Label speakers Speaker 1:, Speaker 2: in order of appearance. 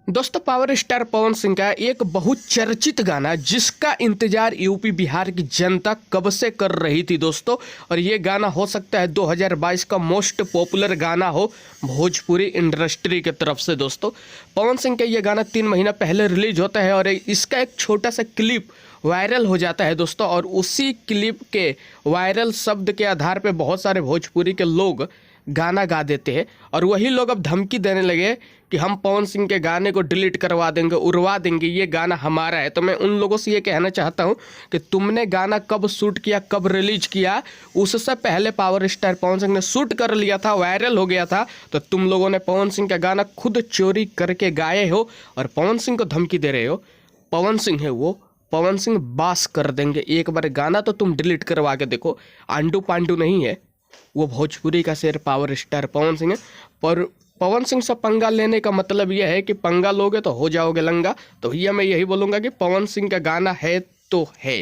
Speaker 1: दोस्तों power star Pawan Singh का एक बहुत चर्चित गाना जिसका इंतजार यूपी बिहार की जनता कब से कर रही थी दोस्तों। और ये गाना हो सकता है 2022 का मोस्ट पॉपुलर गाना हो भोजपुरी इंडस्ट्री की तरफ से। दोस्तों पवन सिंह का ये गाना 3 महीना पहले रिलीज होता है और इसका एक छोटा सा क्लिप वायरल हो जाता है दोस्तों। और उसी क्लिप के वायरल शब्द के आधार पे बहुत सारे भोजपुरी के लोग गाना गा देते हैं और वही लोग अब धमकी देने लगे कि हम पवन सिंह के गाने को डिलीट करवा देंगे, उड़वा देंगे, ये गाना हमारा है। तो मैं उन लोगों से ये कहना चाहता हूँ कि तुमने गाना कब शूट किया, कब रिलीज किया, उससे पहले पावर स्टार पवन सिंह ने शूट कर लिया था, वायरल हो गया था। तो तुम लोगों ने पवन सिंह का गाना खुद चोरी करके गाए हो और पवन सिंह को धमकी दे रहे हो। पवन सिंह है वो, पवन सिंह बास कर देंगे। एक बार गाना तो तुम डिलीट करवा के देखो, आंडू पांडू नहीं है वो, भोजपुरी का शेर पावर स्टार पवन सिंह है। पर पवन सिंह से पंगा लेने का मतलब यह है कि पंगा लोगे तो हो जाओगे लंगा। तो भैया मैं यही बोलूँगा कि पवन सिंह का गाना है तो है।